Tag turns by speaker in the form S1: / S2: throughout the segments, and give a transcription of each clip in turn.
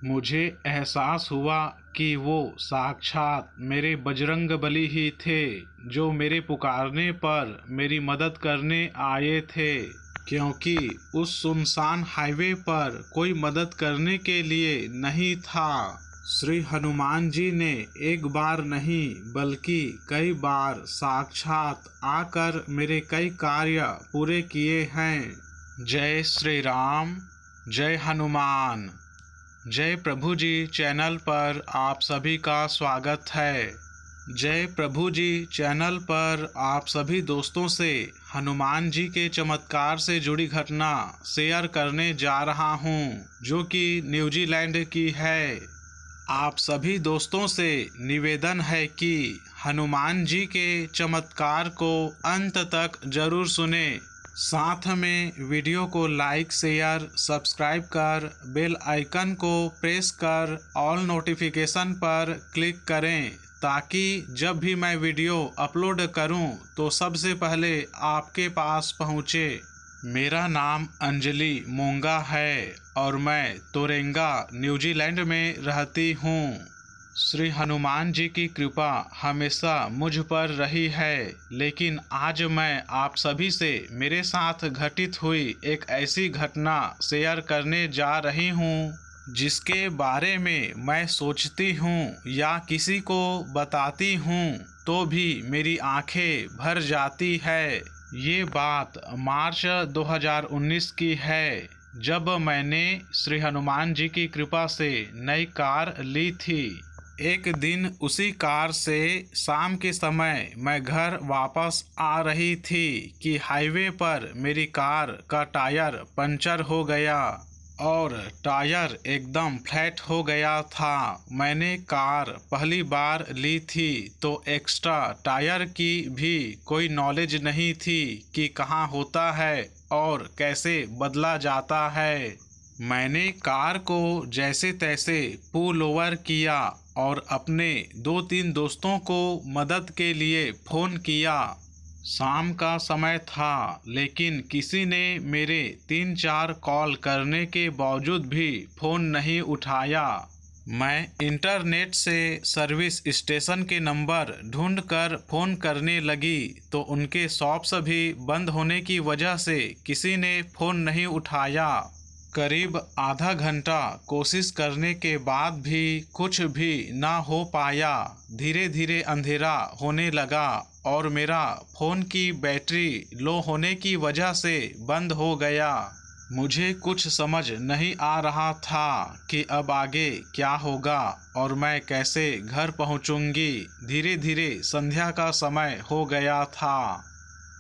S1: मुझे एहसास हुआ कि वो साक्षात मेरे बजरंगबली ही थे, जो मेरे पुकारने पर मेरी मदद करने आए थे। क्योंकि उस सुनसान हाईवे पर कोई मदद करने के लिए नहीं था। श्री हनुमान जी ने एक बार नहीं बल्कि कई बार साक्षात आकर मेरे कई कार्य पूरे किए हैं। जय श्री राम, जय हनुमान। जय प्रभु जी चैनल पर आप सभी का स्वागत है। जय प्रभु जी चैनल पर आप सभी दोस्तों से हनुमान जी के चमत्कार से जुड़ी घटना शेयर करने जा रहा हूँ, जो कि न्यूजीलैंड की है। आप सभी दोस्तों से निवेदन है कि हनुमान जी के चमत्कार को अंत तक जरूर सुने। साथ में वीडियो को लाइक, शेयर, सब्सक्राइब कर बेल आइकन को प्रेस कर ऑल नोटिफिकेशन पर क्लिक करें, ताकि जब भी मैं वीडियो अपलोड करूं तो सबसे पहले आपके पास पहुंचे। मेरा नाम अंजलि मोंगा है और मैं तोरेंगा न्यूजीलैंड में रहती हूँ। श्री हनुमान जी की कृपा हमेशा मुझ पर रही है, लेकिन आज मैं आप सभी से मेरे साथ घटित हुई एक ऐसी घटना शेयर करने जा रही हूँ, जिसके बारे में मैं सोचती हूँ या किसी को बताती हूँ तो भी मेरी आंखें भर जाती है। ये बात मार्च 2019 की है, जब मैंने श्री हनुमान जी की कृपा से नई कार ली थी। एक दिन उसी कार से शाम के समय मैं घर वापस आ रही थी कि हाईवे पर मेरी कार का टायर पंचर हो गया और टायर एकदम फ्लैट हो गया था। मैंने कार पहली बार ली थी तो एक्स्ट्रा टायर की भी कोई नॉलेज नहीं थी कि कहाँ होता है और कैसे बदला जाता है। मैंने कार को जैसे तैसे पुल ओवर किया और अपने 2-3 दोस्तों को मदद के लिए फ़ोन किया। शाम का समय था, लेकिन किसी ने मेरे 3-4 कॉल करने के बावजूद भी फ़ोन नहीं उठाया। मैं इंटरनेट से सर्विस स्टेशन के नंबर ढूंढकर फ़ोन करने लगी तो उनके शॉप्स भी बंद होने की वजह से किसी ने फ़ोन नहीं उठाया। करीब आधा घंटा कोशिश करने के बाद भी कुछ भी ना हो पाया। धीरे धीरे अंधेरा होने लगा और मेरा फ़ोन की बैटरी लो होने की वजह से बंद हो गया। मुझे कुछ समझ नहीं आ रहा था कि अब आगे क्या होगा और मैं कैसे घर पहुंचूंगी। धीरे धीरे संध्या का समय हो गया था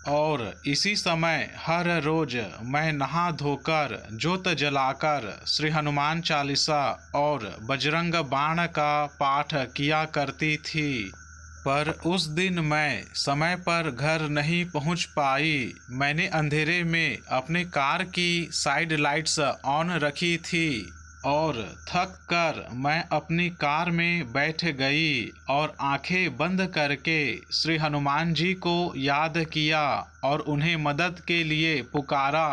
S1: और इसी समय हर रोज मैं नहा धोकर जोत जलाकर श्री हनुमान चालीसा और बजरंग बाण का पाठ किया करती थी। पर उस दिन मैं समय पर घर नहीं पहुंच पाई। मैंने अंधेरे में अपने कार की साइड लाइट्स ऑन रखी थी और थक कर मैं अपनी कार में बैठ गई और आंखें बंद करके श्री हनुमान जी को याद किया और उन्हें मदद के लिए पुकारा।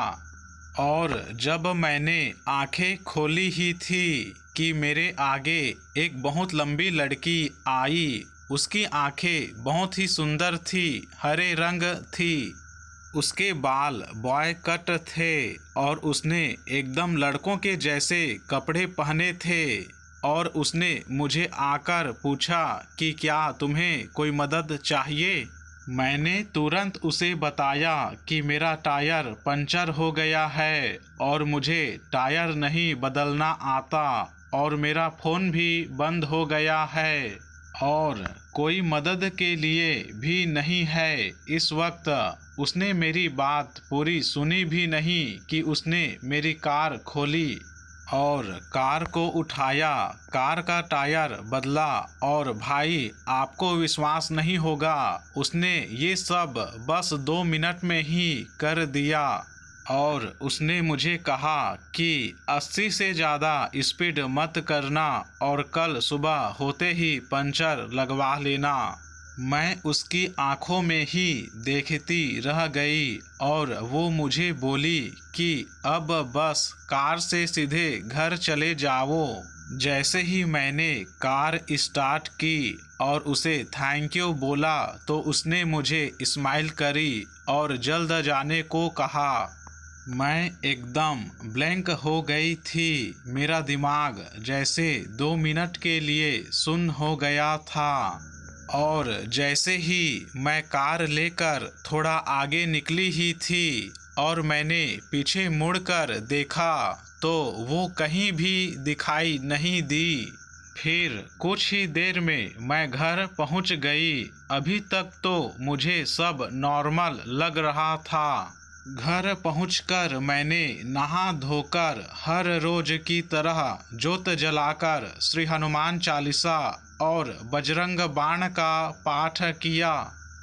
S1: और जब मैंने आंखें खोली ही थी कि मेरे आगे एक बहुत लंबी लड़की आई। उसकी आंखें बहुत ही सुंदर थी, हरे रंग थी। उसके बाल बॉय कट थे और उसने एकदम लड़कों के जैसे कपड़े पहने थे। और उसने मुझे आकर पूछा कि क्या तुम्हें कोई मदद चाहिए। मैंने तुरंत उसे बताया कि मेरा टायर पंचर हो गया है और मुझे टायर नहीं बदलना आता और मेरा फ़ोन भी बंद हो गया है और कोई मदद के लिए भी नहीं है इस वक्त। उसने मेरी बात पूरी सुनी भी नहीं कि उसने मेरी कार खोली और कार को उठाया, कार का टायर बदला। और भाई, आपको विश्वास नहीं होगा, उसने ये सब बस 2 मिनट में ही कर दिया। और उसने मुझे कहा कि 80 से ज़्यादा स्पीड मत करना और कल सुबह होते ही पंचर लगवा लेना। मैं उसकी आंखों में ही देखती रह गई और वो मुझे बोली कि अब बस कार से सीधे घर चले जाओ। जैसे ही मैंने कार स्टार्ट की और उसे थैंक यू बोला तो उसने मुझे स्माइल करी और जल्द जाने को कहा। मैं एकदम ब्लैंक हो गई थी। मेरा दिमाग जैसे 2 मिनट के लिए सुन्न हो गया था और जैसे ही मैं कार लेकर थोड़ा आगे निकली ही थी और मैंने पीछे मुड़कर देखा तो वो कहीं भी दिखाई नहीं दी। फिर कुछ ही देर में मैं घर पहुंच गई। अभी तक तो मुझे सब नॉर्मल लग रहा था। घर पहुंचकर मैंने नहा धोकर हर रोज की तरह जोत जलाकर श्री हनुमान चालीसा और बजरंग बाण का पाठ किया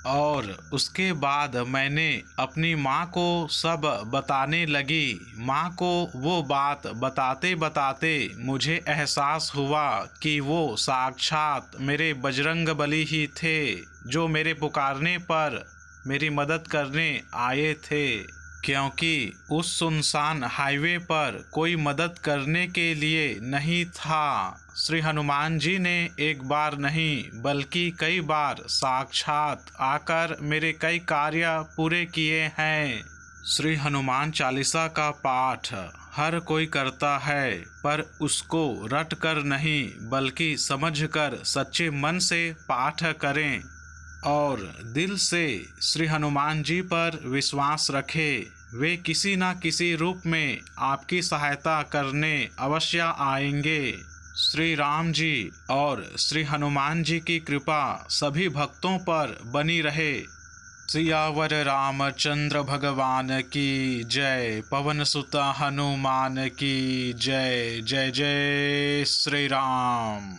S1: और उसके बाद मैंने अपनी माँ को सब बताने लगी। माँ को वो बात बताते बताते मुझे एहसास हुआ कि वो साक्षात मेरे बजरंग बली ही थे जो मेरे पुकारने पर मेरी मदद करने आए थे। क्योंकि उस सुनसान हाईवे पर कोई मदद करने के लिए नहीं था। श्री हनुमान जी ने एक बार नहीं बल्कि कई बार साक्षात आकर मेरे कई कार्य पूरे किए हैं। श्री हनुमान चालीसा का पाठ हर कोई करता है पर उसको रट कर नहीं बल्कि समझकर सच्चे मन से पाठ करें और दिल से श्री हनुमान जी पर विश्वास रखें। वे किसी न किसी रूप में आपकी सहायता करने अवश्य आएंगे। श्री राम जी और श्री हनुमान जी की कृपा सभी भक्तों पर बनी रहे। सियावर रामचंद्र भगवान की जय। पवन सुत हनुमान की जय। जय जय श्री राम।